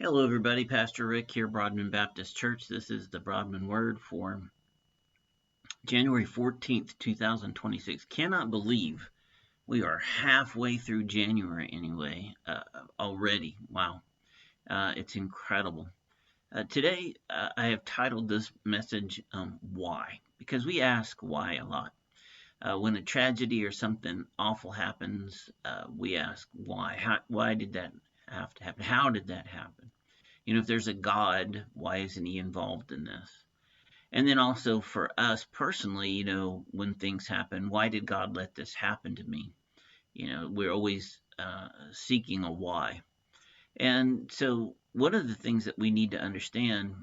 Hello, everybody. Pastor Rick here, Broadman Baptist Church. This is the Broadman Word for January 14th, 2026. Cannot believe we are halfway through January anyway, already. Wow. It's incredible. Today, I have titled this message, Why? Because we ask why a lot. When a tragedy or something awful happens, we ask why. Why did that have to happen? How did that happen? If there's a God, why isn't he involved in this? And then also for us personally, when things happen, why did God let this happen to me? We're always seeking a why. And so one of the things that we need to understand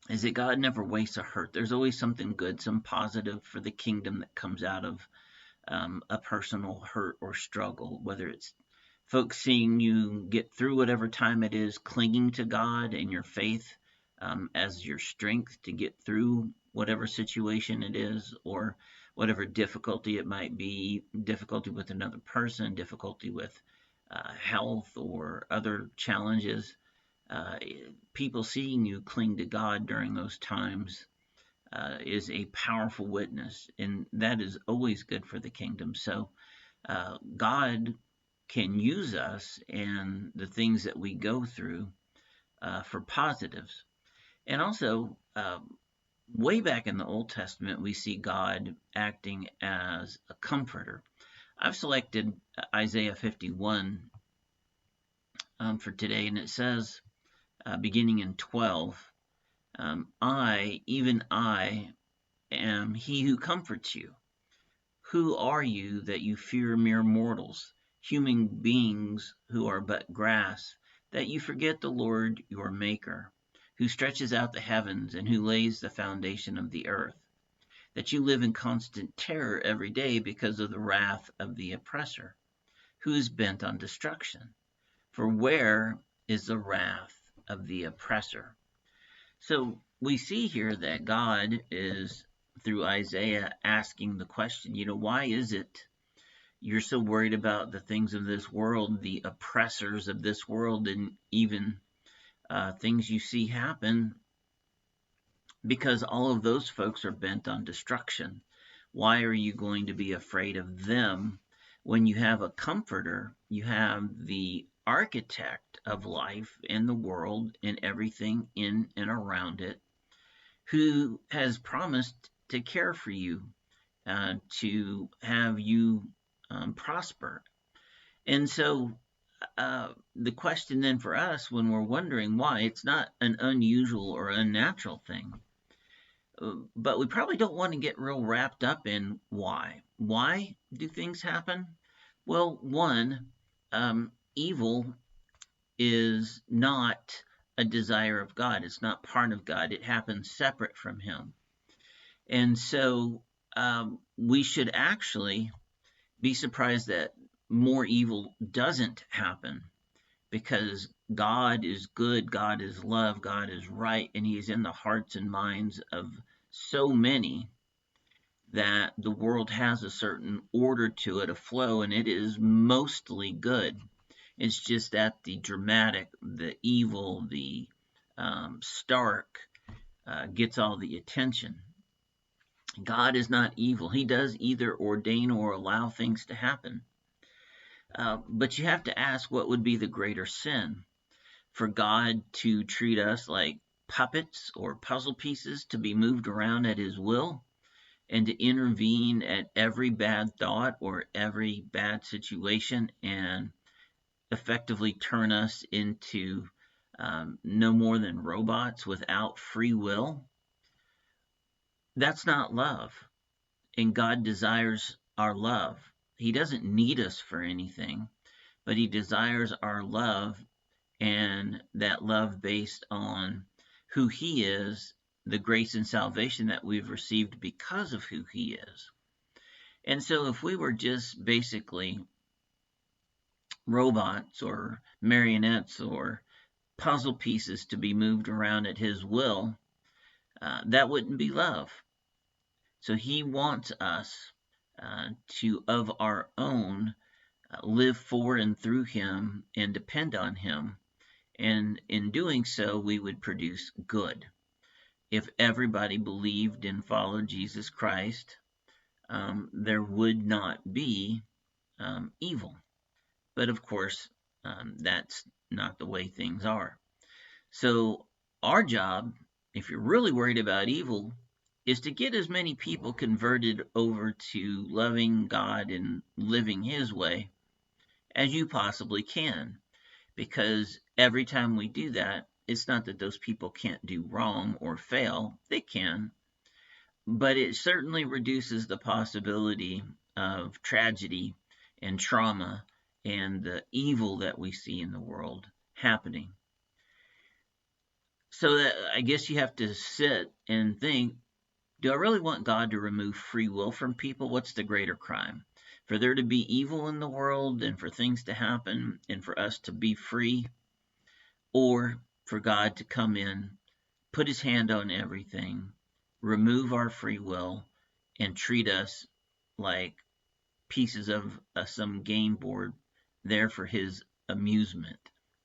is that God never wastes a hurt. There's always something good, some positive for the kingdom that comes out of a personal hurt or struggle, whether it's folks seeing you get through whatever time it is, clinging to God and your faith as your strength to get through whatever situation it is, or whatever difficulty it might be, difficulty with another person, difficulty with health or other challenges. People seeing you cling to God during those times is a powerful witness, and that is always good for the kingdom. So God can use us and the things that we go through for positives. And also, way back in the Old Testament, we see God acting as a comforter. I've selected Isaiah 51 for today, and it says, beginning in 12, even I, am he who comforts you. Who are you that you fear mere mortals, human beings who are but grass, that you forget the Lord your Maker, who stretches out the heavens and who lays the foundation of the earth, that you live in constant terror every day because of the wrath of the oppressor, who is bent on destruction? For where is the wrath of the oppressor? So we see here that God is, through Isaiah, asking the question, why is it you're so worried about the things of this world, the oppressors of this world, and even things you see happen? Because all of those folks are bent on destruction. Why are you going to be afraid of them when you have a comforter? You have the architect of life and the world and everything in and around it, who has promised to care for you, to have you prosper. And so the question then for us, when we're wondering why, it's not an unusual or unnatural thing. But we probably don't want to get real wrapped up in why. Why do things happen? Well, one, evil is not a desire of God. It's not part of God. It happens separate from him. And so we should actually be surprised that more evil doesn't happen, because God is good, God is love, God is right, and he is in the hearts and minds of so many that the world has a certain order to it, a flow, and it is mostly good. It's just that the dramatic, the evil, the stark gets all the attention. God is not evil. He does either ordain or allow things to happen. But you have to ask, what would be the greater sin? For God to treat us like puppets or puzzle pieces to be moved around at his will, and to intervene at every bad thought or every bad situation and effectively turn us into no more than robots without free will? That's not love. And God desires our love. He doesn't need us for anything, but he desires our love, and that love based on who he is, the grace and salvation that we've received because of who he is. And so if we were just basically robots or marionettes or puzzle pieces to be moved around at his will, that wouldn't be love. So he wants us to, of our own, live for and through him and depend on him And in doing so, we would produce good. If everybody believed and followed Jesus Christ, there would not be evil. But of course, that's not the way things are. So, our job, if you're really worried about evil, is to get as many people converted over to loving God and living His way as you possibly can. Because every time we do that, it's not that those people can't do wrong or fail, they can, but it certainly reduces the possibility of tragedy and trauma and the evil that we see in the world happening. So that, I guess you have to sit and think, do I really want God to remove free will from people? What's the greater crime? For there to be evil in the world and for things to happen and for us to be free, or for God to come in, put his hand on everything, remove our free will, and treat us like pieces of some game board there for his amusement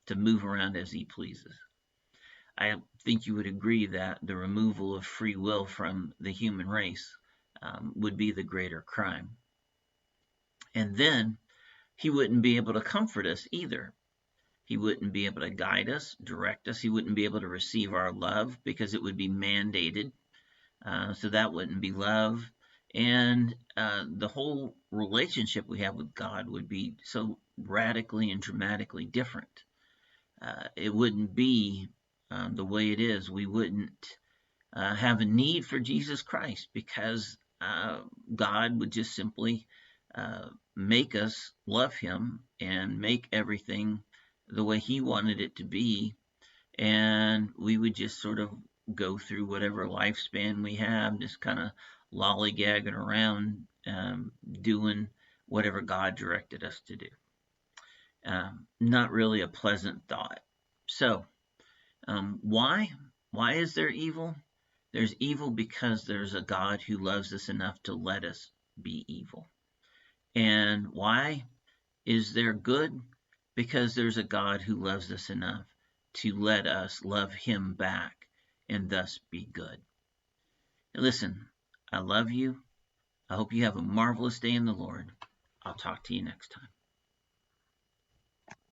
to move around as he pleases. I think you would agree that the removal of free will from the human race would be the greater crime. And then he wouldn't be able to comfort us either. He wouldn't be able to guide us, direct us. He wouldn't be able to receive our love because it would be mandated. So that wouldn't be love. And the whole relationship we have with God would be so radically and dramatically different. It wouldn't be the way it is. We wouldn't have a need for Jesus Christ because God would just simply make us love him and make everything the way he wanted it to be. And we would just sort of go through whatever lifespan we have, just kind of lollygagging around, doing whatever God directed us to do. Not really a pleasant thought. So, why? Why is there evil? There's evil because there's a God who loves us enough to let us be evil. And why is there good? Because there's a God who loves us enough to let us love him back and thus be good. Listen, I love you. I hope you have a marvelous day in the Lord. I'll talk to you next time.